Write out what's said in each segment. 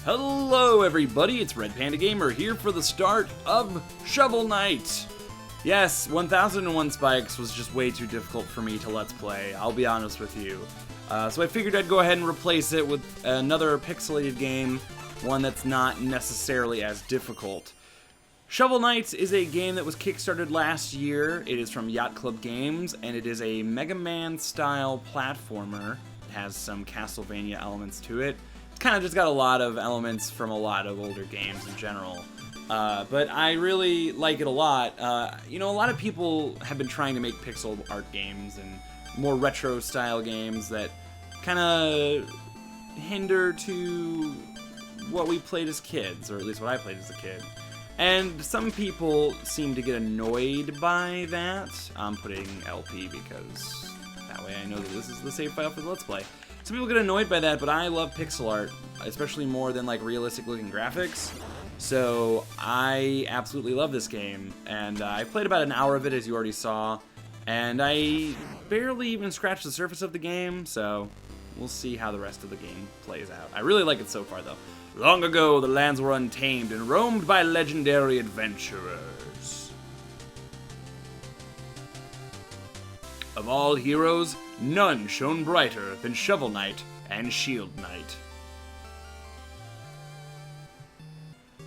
Hello everybody, it's Red Panda Gamer here for the start of Shovel Knight! Yes, 1001 Spikes was just way too difficult for me to let's play, I'll be honest with you. So I figured I'd go ahead and replace it with another pixelated game, one that's not necessarily as difficult. Shovel Knight is a game that was kickstarted last year. It is from Yacht Club Games, and it is a Mega Man style platformer. It has some Castlevania elements to it. Kind of just got a lot of elements from a lot of older games in general. But I really like it a lot. A lot of people have been trying to make pixel art games and more retro style games that kind of hinder to what we played as kids, or at least what I played as a kid. And some people seem to get annoyed by that. I'm putting LP because that way I know that this is the save file for the Let's Play. Some people get annoyed by that, but I love pixel art, especially more than like realistic looking graphics. So I absolutely love this game, and I played about an hour of it, as you already saw, and I barely even scratched the surface of the game, so we'll see how the rest of the game plays out. I really like it so far, though. Long ago, the lands were untamed and roamed by legendary adventurers. Of all heroes, none shone brighter than Shovel Knight and Shield Knight.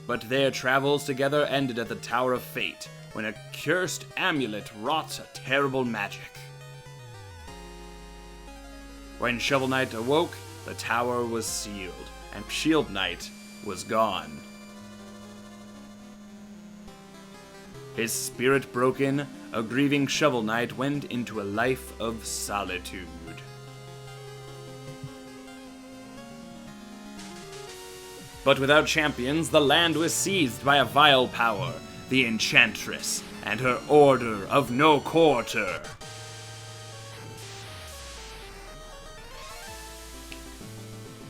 But their travels together ended at the Tower of Fate, when a cursed amulet wrought a terrible magic. When Shovel Knight awoke, the tower was sealed, and Shield Knight was gone. His spirit broken, a grieving Shovel Knight went into a life of solitude. But without champions, the land was seized by a vile power, the Enchantress, and her Order of No Quarter.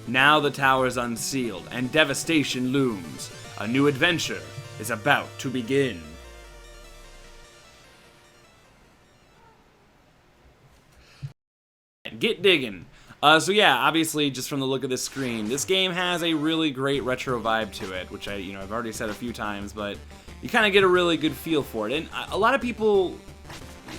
Now the tower is unsealed, and devastation looms. A new adventure is about to begin. Get digging. So yeah, obviously, just from the look of this screen, this game has a really great retro vibe to it, which I've already said a few times, but you kind of get a really good feel for it. And a lot of people,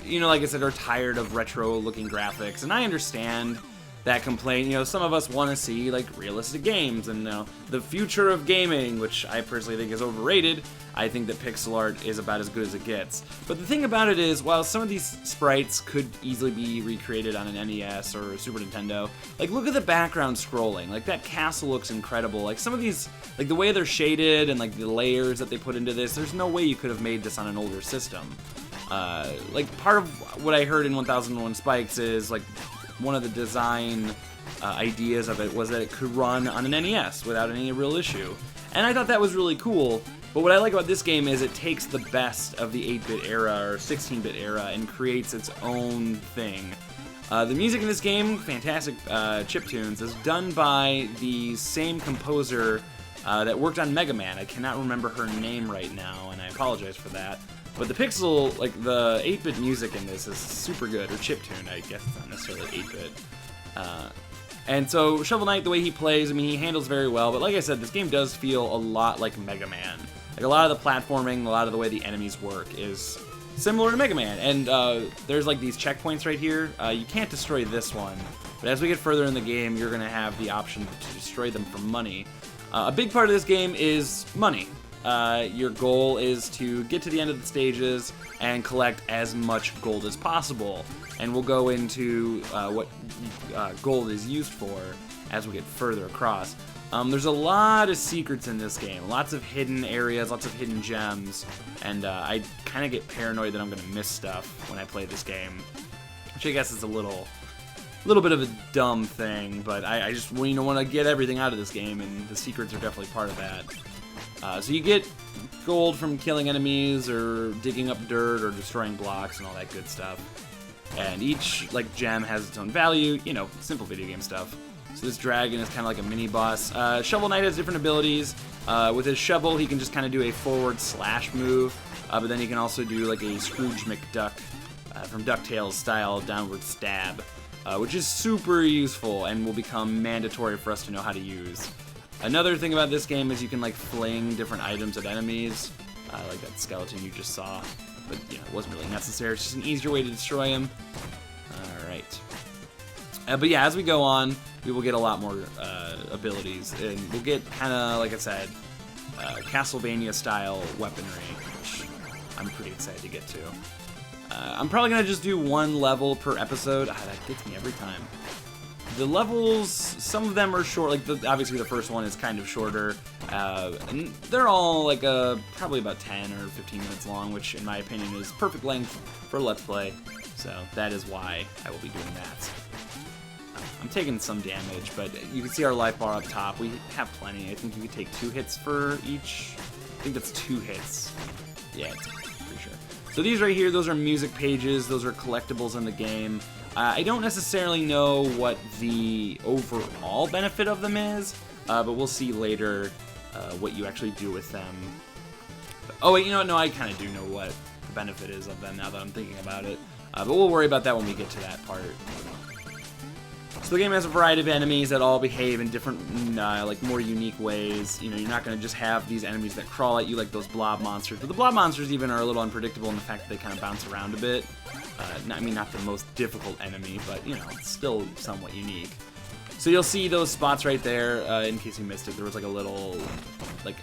like I said, are tired of retro-looking graphics, and I understand that complaint. Some of us want to see like realistic games and the future of gaming, which I personally think is overrated. I think that pixel art is about as good as it gets. But the thing about it is, while some of these sprites could easily be recreated on an NES or a Super Nintendo, like look at the background scrolling. Like that castle looks incredible. Like some of these, like the way they're shaded and like the layers that they put into this, there's no way you could have made this on an older system. Like part of what I heard in 1001 Spikes is like one of the design ideas of it was that it could run on an NES without any real issue. And I thought that was really cool. But what I like about this game is it takes the best of the 8-bit era or 16-bit era and creates its own thing. The music in this game, fantastic chiptunes, is done by the same composer that worked on Mega Man. I cannot remember her name right now, and I apologize for that. But the the 8-bit music in this is super good, or chiptune, I guess it's not necessarily 8-bit. And so Shovel Knight, the way he plays, he handles very well, but like I said, this game does feel a lot like Mega Man. Like a lot of the platforming, a lot of the way the enemies work is similar to Mega Man. And there's like these checkpoints right here. You can't destroy this one, but as we get further in the game, you're going to have the option to destroy them for money. A big part of this game is money. Your goal is to get to the end of the stages and collect as much gold as possible. And we'll go into what gold is used for as we get further across. There's a lot of secrets in this game, lots of hidden areas, lots of hidden gems, and I kind of get paranoid that I'm going to miss stuff when I play this game, which I guess is a little bit of a dumb thing, but I just want to get everything out of this game, and the secrets are definitely part of that. So you get gold from killing enemies, or digging up dirt, or destroying blocks, and all that good stuff. And each gem has its own value, simple video game stuff. So this dragon is kind of like a mini-boss. Shovel Knight has different abilities. With his shovel, he can just kind of do a forward slash move, but then he can also do like a Scrooge McDuck from DuckTales style downward stab, which is super useful and will become mandatory for us to know how to use. Another thing about this game is you can like fling different items at enemies, like that skeleton you just saw. But you know, it wasn't really necessary. It's just an easier way to destroy him. All right. But yeah, as we go on, we will get a lot more abilities, and we'll get kind of, like I said, Castlevania-style weaponry, which I'm pretty excited to get to. I'm probably gonna just do one level per episode. That gets me every time. The levels, some of them are short. Like obviously the first one is kind of shorter, and they're all like probably about 10 or 15 minutes long, which in my opinion is perfect length for Let's Play. So that is why I will be doing that. I'm taking some damage, but you can see our life bar up top. We have plenty. I think you could take 2 hits for each. I think that's 2 hits. Yeah, pretty sure. So these right here, those are music pages. Those are collectibles in the game. I don't necessarily know what the overall benefit of them is, but we'll see later what you actually do with them. Oh wait, you know what? No, I kind of do know what the benefit is of them now that I'm thinking about it. But we'll worry about that when we get to that part. So the game has a variety of enemies that all behave in different, like more unique ways. You know, you're not going to just have these enemies that crawl at you like those blob monsters. But the blob monsters even are a little unpredictable in the fact that they kind of bounce around a bit. I mean, not the most difficult enemy, but, you know, it's still somewhat unique. So you'll see those spots right there. In case you missed it, there was like a little, like,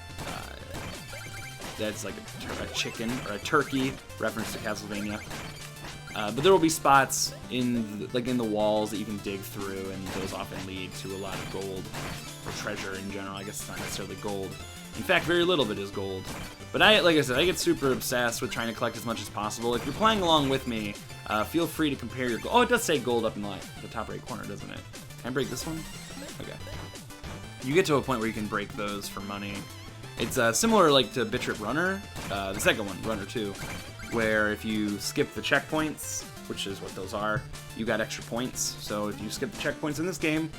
that's like a chicken or a turkey reference to Castlevania. But there will be spots in the walls that you can dig through, and those often lead to a lot of gold or treasure in general. I guess it's not necessarily gold. In fact, very little of it is gold. But like I said, I get super obsessed with trying to collect as much as possible. If you're playing along with me, feel free to compare your gold. Oh, it does say gold up in the top right corner, doesn't it? Can I break this one? Okay. You get to a point where you can break those for money. It's similar like to Bit Trip Runner, the second one, Runner 2. Where if you skip the checkpoints, which is what those are, you got extra points. So if you skip the checkpoints in this game,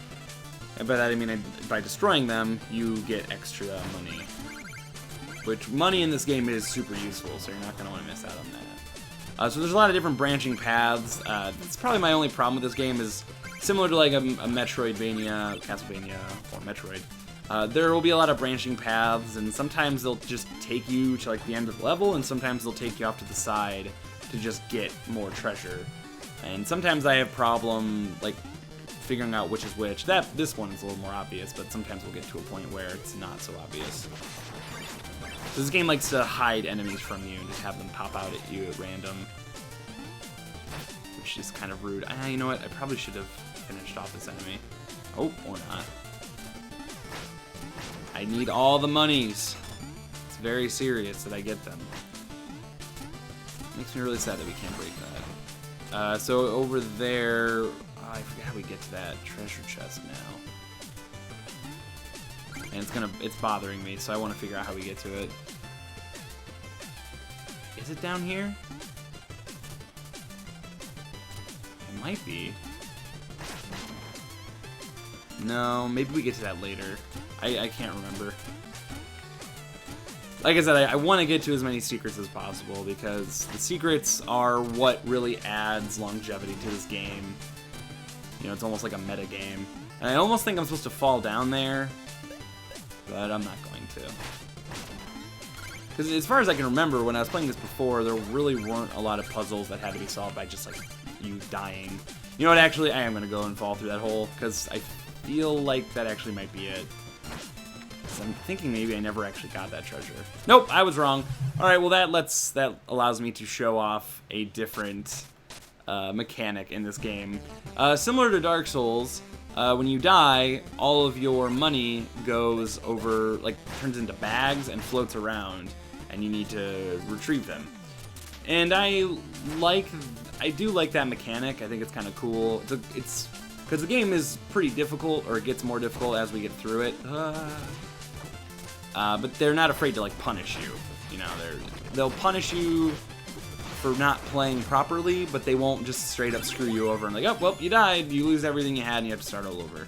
and by that I mean by destroying them, you get extra money. Which money in this game is super useful, so you're not going to want to miss out on that. So there's a lot of different branching paths. That's probably my only problem with this game is similar to like a Metroidvania, Castlevania, or Metroid. There will be a lot of branching paths, and sometimes they'll just take you to like the end of the level, and sometimes they'll take you off to the side to just get more treasure. And sometimes I have problem like figuring out which is which. This one is a little more obvious, but sometimes we'll get to a point where it's not so obvious. So this game likes to hide enemies from you and just have them pop out at you at random, which is kind of rude. You know what? I probably should have finished off this enemy. Oh, or not. I need all the monies. It's very serious that I get them. Makes me really sad that we can't break that. So over there, I forget how we get to that treasure chest now. And it's bothering me, so I want to figure out how we get to it. Is it down here? It might be. No, maybe we get to that later. I can't remember. Like I said, I want to get to as many secrets as possible because the secrets are what really adds longevity to this game. You know, it's almost like a meta game. And I almost think I'm supposed to fall down there, but I'm not going to. Because as far as I can remember, when I was playing this before, there really weren't a lot of puzzles that had to be solved by just like you dying. You know what, actually, I am going to go and fall through that hole because I feel like that actually might be it. I'm thinking maybe I never actually got that treasure. Nope, I was wrong. All right, well that allows me to show off a different mechanic in this game. Similar to Dark Souls, when you die, all of your money goes over, like, turns into bags and floats around, and you need to retrieve them. And I do like that mechanic. I think it's kind of cool. It's because the game is pretty difficult, or it gets more difficult as we get through it. But they're not afraid to like punish you. You know, they'll punish you for not playing properly, but they won't just straight up screw you over and like, oh, well, you died, you lose everything you had, and you have to start all over.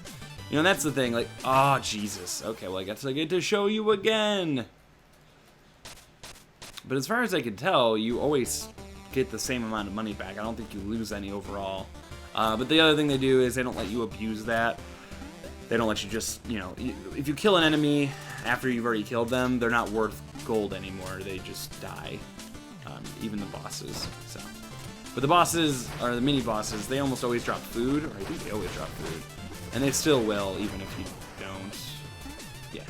You know, that's the thing. Like, oh Jesus, okay, well I guess I get to show you again. But as far as I can tell, you always get the same amount of money back. I don't think you lose any overall. But the other thing they do is they don't let you abuse that. They don't let you just, you know, if you kill an enemy after you've already killed them, they're not worth gold anymore. They just die. Even the bosses. So, but the bosses, or the mini bosses, they almost always drop food, or I think they always drop food, and they still will, even if you don't. Yeah.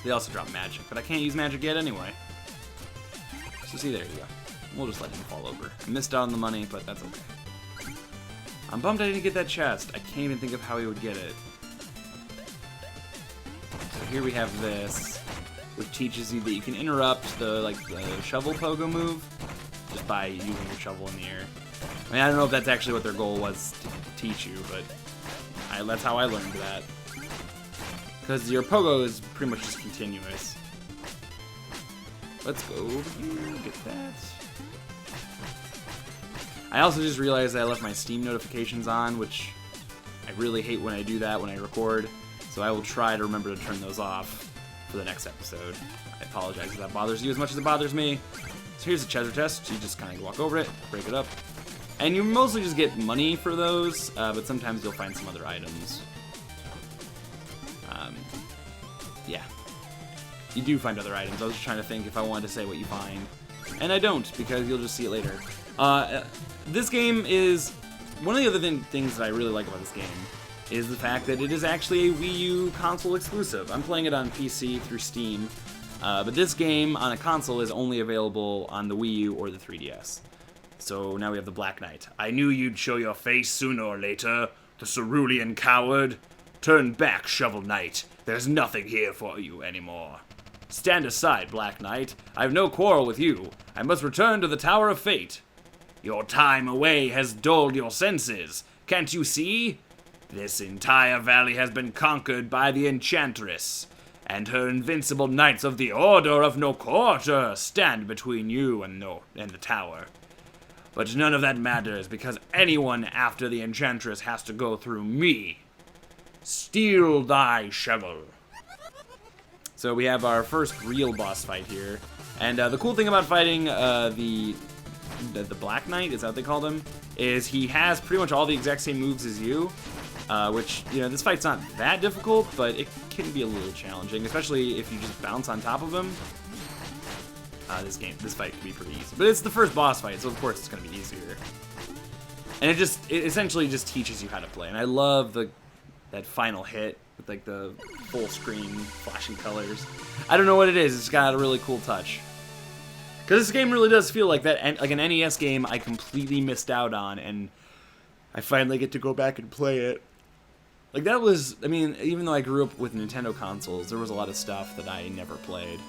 They also drop magic, but I can't use magic yet anyway. So see, there you go. We'll just let him fall over. I missed out on the money, but that's okay. I'm bummed I didn't get that chest. I can't even think of how he would get it. So here we have this, which teaches you that you can interrupt the shovel pogo move just by using your shovel in the air. I mean, I don't know if that's actually what their goal was to teach you, but that's how I learned that. Because your pogo is pretty much just continuous. Let's go over here, get that. I also just realized that I left my Steam notifications on, which I really hate when I do that when I record. So I will try to remember to turn those off for the next episode. I apologize if that bothers you as much as it bothers me. So here's the treasure chest. You just kind of walk over it, break it up. And you mostly just get money for those, but sometimes you'll find some other items. Yeah. You do find other items. I was just trying to think if I wanted to say what you find. And I don't, because you'll just see it later. This game is... One of the other things that I really like about this game is the fact that it is actually a Wii U console exclusive. I'm playing it on PC through Steam, but this game on a console is only available on the Wii U or the 3DS. So now we have the Black Knight. I knew you'd show your face sooner or later, the cerulean coward. Turn back, Shovel Knight. There's nothing here for you anymore. Stand aside, Black Knight. I have no quarrel with you. I must return to the Tower of Fate. Your time away has dulled your senses. Can't you see? This entire valley has been conquered by the Enchantress, and her invincible knights of the Order of No Quarter stand between you and the tower. But none of that matters, because anyone after the Enchantress has to go through me. Steal thy shovel. So we have our first real boss fight here, and the cool thing about fighting the Black Knight, is that what they called him, is he has pretty much all the exact same moves as you. Which, you know, this fight's not that difficult, but it can be a little challenging, especially if you just bounce on top of him. This fight can be pretty easy. But it's the first boss fight, so of course it's going to be easier. And it essentially just teaches you how to play. And I love that final hit with, like, the full screen flashing colors. I don't know what it is, it's got a really cool touch. Because this game really does feel like that, like an NES game I completely missed out on, and I finally get to go back and play it. Like, that was, I mean, even though I grew up with Nintendo consoles, there was a lot of stuff that I never played.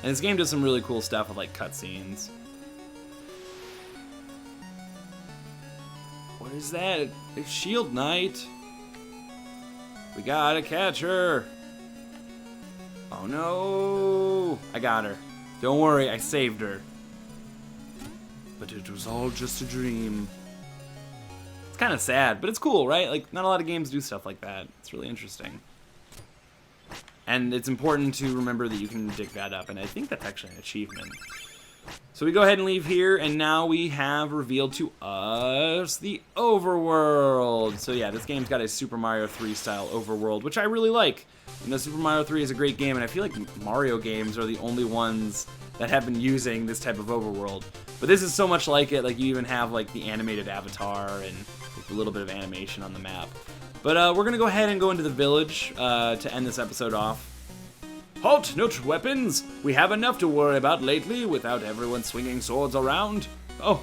And this game does some really cool stuff with, like, cutscenes. What is that? A Shield Knight? We gotta catch her! Oh no! I got her. Don't worry, I saved her. But it was all just a dream. It's kind of sad, but it's cool, right? Like, not a lot of games do stuff like that. It's really interesting. And it's important to remember that you can dig that up, and I think that's actually an achievement. So we go ahead and leave here, and now we have revealed to us the Overworld. So yeah, this game's got a Super Mario 3 style Overworld, which I really like. You know, Super Mario 3 is a great game, and I feel like Mario games are the only ones that have been using this type of Overworld. But this is so much like it, like you even have like the animated avatar and like, a little bit of animation on the map. But we're gonna go ahead and go into the village to end this episode off. Halt, no weapons! We have enough to worry about lately without everyone swinging swords around. Oh,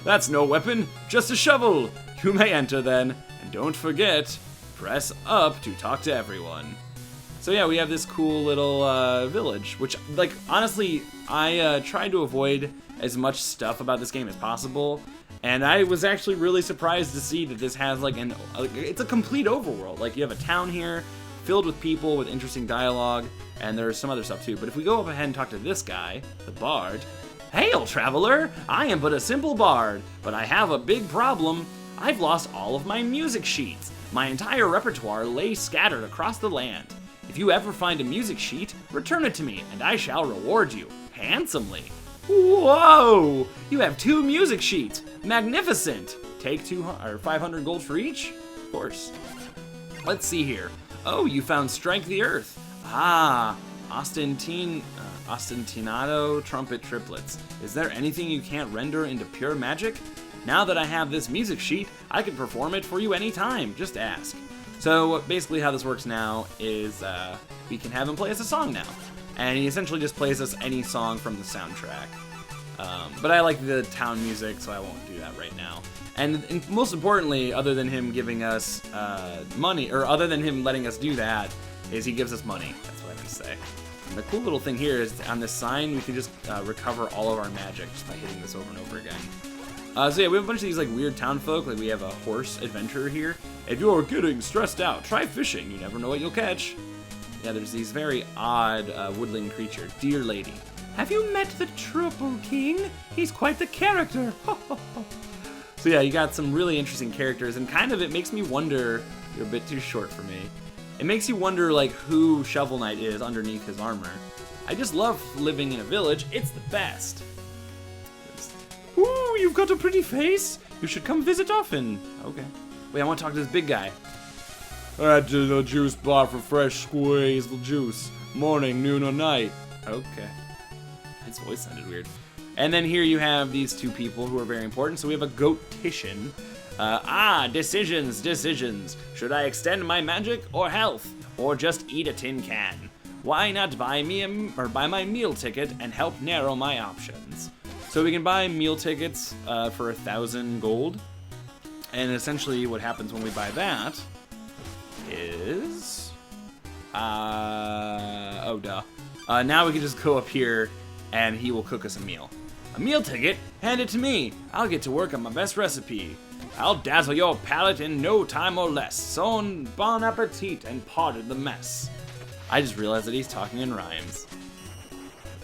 that's no weapon, just a shovel. You may enter then, and don't forget, press up to talk to everyone. So yeah, we have this cool little village, which, like, honestly, I tried to avoid as much stuff about this game as possible, and I was actually really surprised to see that this has, like, it's a complete overworld. Like, you have a town here, filled with people with interesting dialogue, and there's some other stuff too. But if we go up ahead and talk to this guy, the bard. Hail, traveler! I am but a simple bard, but I have a big problem. I've lost all of my music sheets. My entire repertoire lay scattered across the land. If you ever find a music sheet, return it to me, and I shall reward you handsomely. Whoa! You have 2 music sheets. Magnificent. Take 200 or 500 gold for each? Of course. Let's see here. Oh, you found Strike the Earth. Ah, Ostentinato Trumpet Triplets. Is there anything you can't render into pure magic? Now that I have this music sheet, I can perform it for you anytime. Just ask. So basically how this works now is we can have him play us a song now. And he essentially just plays us any song from the soundtrack. But I like the town music, so I won't do that right now. And most importantly, other than him giving us money, or other than him letting us do that, is he gives us money. That's what I meant to say. And the cool little thing here is on this sign, we can just recover all of our magic just by hitting this over and over again. So yeah, we have a bunch of these like weird town folk. Like we have a horse adventurer here. If you're getting stressed out, try fishing. You never know what you'll catch. Yeah, there's these very odd woodland creatures. Dear lady, have you met the Triple King? He's quite the character. So yeah, you got some really interesting characters, and kind of it makes me wonder. You're a bit too short for me. It makes you wonder like who Shovel Knight is underneath his armor. I just love living in a village. It's the best. Ooh, you've got a pretty face. You should come visit often. Okay. Wait, I want to talk to this big guy. At the juice bar for fresh squeezed juice. Morning, noon, or night. Okay. His voice sounded weird. And then here you have these 2 people who are very important. So we have a goatician. Decisions. Should I extend my magic or health? Or just eat a tin can? Why not buy buy my meal ticket and help narrow my options? So we can buy meal tickets for 1,000 gold. And essentially what happens when we buy that is... now we can just go up here and he will cook us a meal. A meal ticket? Hand it to me. I'll get to work on my best recipe. I'll dazzle your palate in no time or less. So bon appetit and pardon the mess. I just realized that he's talking in rhymes.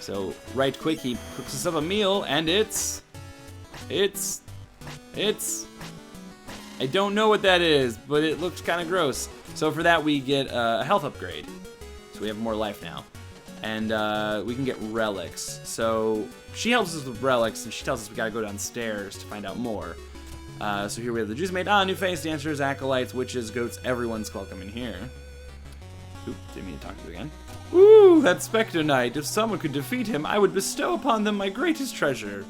So right quick, he cooks us up a meal, and it's... I don't know what that is, but it looks kind of gross. So for that, we get a health upgrade. So we have more life now. And we can get relics. So she helps us with relics, and she tells us we gotta go downstairs to find out more. So here we have the juice maid. New face, dancers, acolytes, witches, goats, everyone's welcome in here. Oop, didn't mean to talk to you again. Ooh, that Spectre Knight. If someone could defeat him, I would bestow upon them my greatest treasure.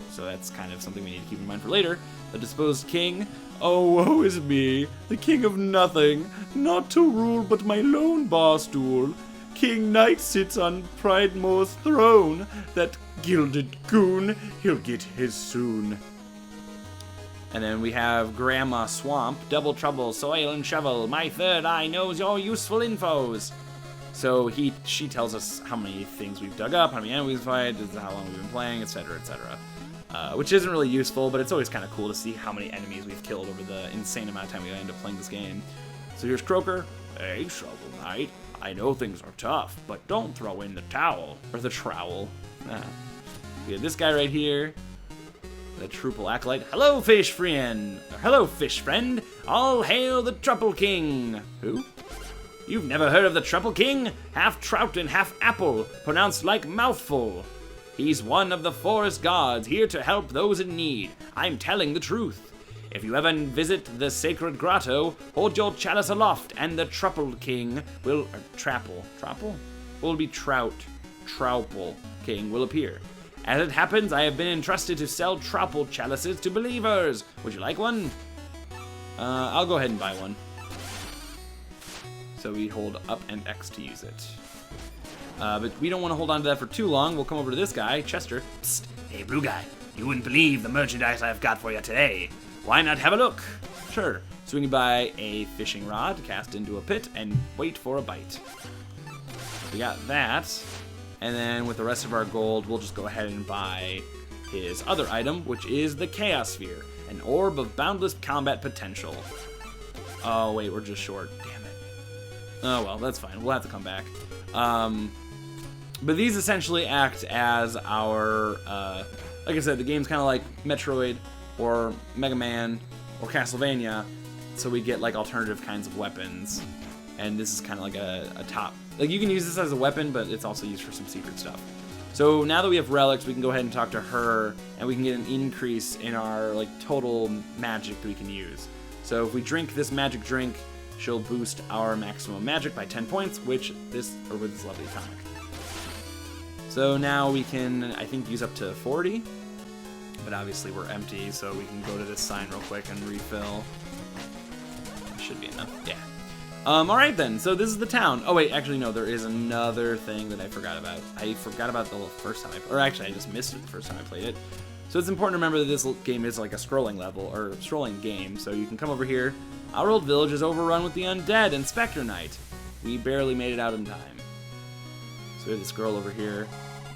So that's kind of something we need to keep in mind for later. The disposed king. Oh, woe is me, the king of nothing, not to rule but my lone bar stool. King Knight sits on Pridemore's throne. That gilded goon, he'll get his soon. And then we have Grandma Swamp, Double Trouble, Soil and Shovel. My third eye knows your useful infos. So she tells us how many things we've dug up, how many enemies we've fight, how long we've been playing, etc., etc. Which isn't really useful, but it's always kind of cool to see how many enemies we've killed over the insane amount of time we end up playing this game. So here's Croaker. Hey, Shovel Knight. I know things are tough, but don't throw in the towel. Or the trowel. We have this guy right here. The Triple Acolyte. Hello, fish friend. Hello, fish friend. All hail the Triple King. Who? You've never heard of the Triple King? Half trout and half apple, pronounced like mouthful. He's one of the forest gods, here to help those in need. I'm telling the truth. If you ever visit the sacred grotto, hold your chalice aloft, and the Triple King will... Trapple? Will be Troupple King will appear. As it happens, I have been entrusted to sell Trapple chalices to believers. Would you like one? I'll go ahead and buy one. So we hold up and X to use it. But we don't want to hold on to that for too long. We'll come over to this guy, Chester. Psst, hey, blue guy. You wouldn't believe the merchandise I've got for you today. Why not have a look? Sure. So we can buy a fishing rod, cast into a pit, and wait for a bite. We got that. And then with the rest of our gold, we'll just go ahead and buy his other item, which is the Chaos Sphere, an orb of boundless combat potential. Oh, wait, we're just short. Damn it. Oh, well, that's fine. We'll have to come back. But these essentially act as our, like I said, the game's kind of like Metroid or Mega Man or Castlevania, so we get like alternative kinds of weapons. And this is kind of like a top. Like, you can use this as a weapon, but it's also used for some secret stuff. So now that we have relics, we can go ahead and talk to her, and we can get an increase in our like total magic that we can use. So if we drink this magic drink, she'll boost our maximum magic by 10 points, with this lovely tonic. So now we can, I think, use up to 40, but obviously we're empty, so we can go to this sign real quick and refill. Should be enough, yeah. Alright then, so this is the town. Oh wait, actually no, there is another thing that I forgot about. I forgot about the first time or actually I just missed it the first time I played it. So it's important to remember that this game is like a scrolling level, or scrolling game, so you can come over here. Our old village is overrun with the undead and Spectre Knight. We barely made it out in time. So we have this girl over here.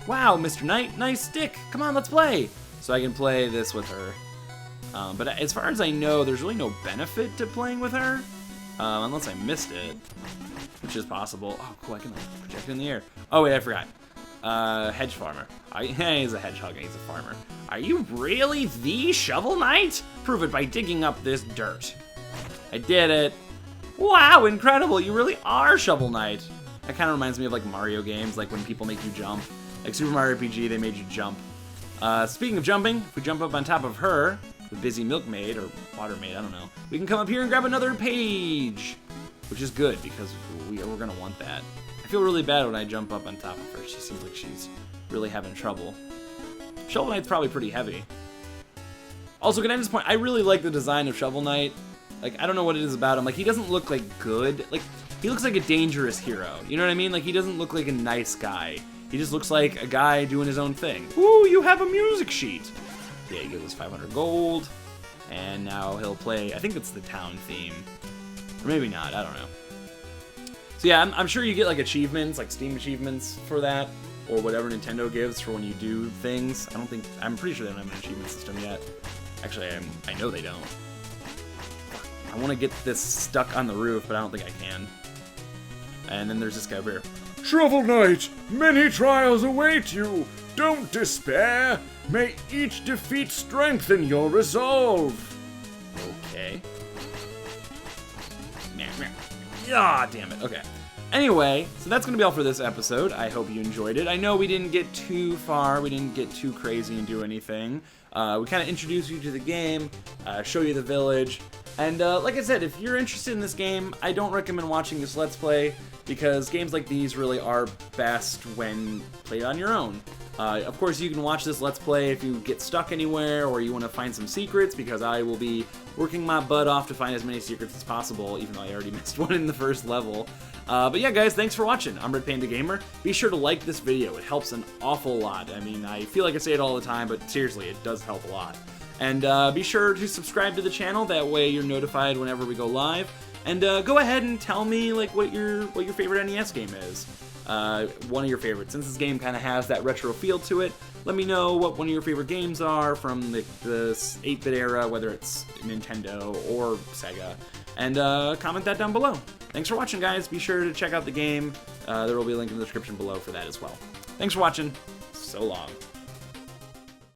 Wow, Mr. Knight, nice stick. Come on, let's play. So I can play this with her. But as far as I know, there's really no benefit to playing with her. Unless I missed it, which is possible. Oh, cool, I can like, project it in the air. Oh, wait, I forgot. Hedge farmer. He's a hedgehog and he's a farmer. Are you really the Shovel Knight? Prove it by digging up this dirt. I did it. Wow, incredible. You really are Shovel Knight. That kind of reminds me of like Mario games, like when people make you jump. Like Super Mario RPG, they made you jump. Speaking of jumping, if we jump up on top of her, the busy milkmaid, or water maid, I don't know, we can come up here and grab another page, which is good because we're going to want that. I feel really bad when I jump up on top of her. She seems like she's really having trouble. Shovel Knight's probably pretty heavy. Also, can I just point, I really like the design of Shovel Knight. Like, I don't know what it is about him. Like, he doesn't look like good. Like, he looks like a dangerous hero. You know what I mean? Like, he doesn't look like a nice guy. He just looks like a guy doing his own thing. Ooh, you have a music sheet. Yeah, he gives us 500 gold. And now he'll play, I think it's the town theme. Or maybe not, I don't know. So yeah, I'm sure you get like achievements, like Steam achievements for that. Or whatever Nintendo gives for when you do things. I'm pretty sure they don't have an achievement system yet. Actually, I know they don't. I want to get this stuck on the roof, but I don't think I can. And then there's this guy over here. Shovel Knight, many trials await you. Don't despair. May each defeat strengthen your resolve. Okay. Ah, damn it. Okay. Anyway, so that's going to be all for this episode. I hope you enjoyed it. I know we didn't get too far. We didn't get too crazy and do anything. We kind of introduced you to the game, show you the village. And like I said, if you're interested in this game, I don't recommend watching this Let's Play because games like these really are best when played on your own. Of course, you can watch this Let's Play if you get stuck anywhere or you want to find some secrets, because I will be working my butt off to find as many secrets as possible, even though I already missed one in the first level. But yeah, guys, thanks for watching. I'm Red Panda Gamer. Be sure to like this video. It helps an awful lot. I mean, I feel like I say it all the time, but seriously, it does help a lot. And be sure to subscribe to the channel. That way you're notified whenever we go live. And go ahead and tell me like what your favorite NES game is. One of your favorites. Since this game kind of has that retro feel to it, let me know what one of your favorite games are from the 8-bit era, whether it's Nintendo or Sega. And comment that down below. Thanks for watching, guys. Be sure to check out the game. There will be a link in the description below for that as well. Thanks for watching. So long.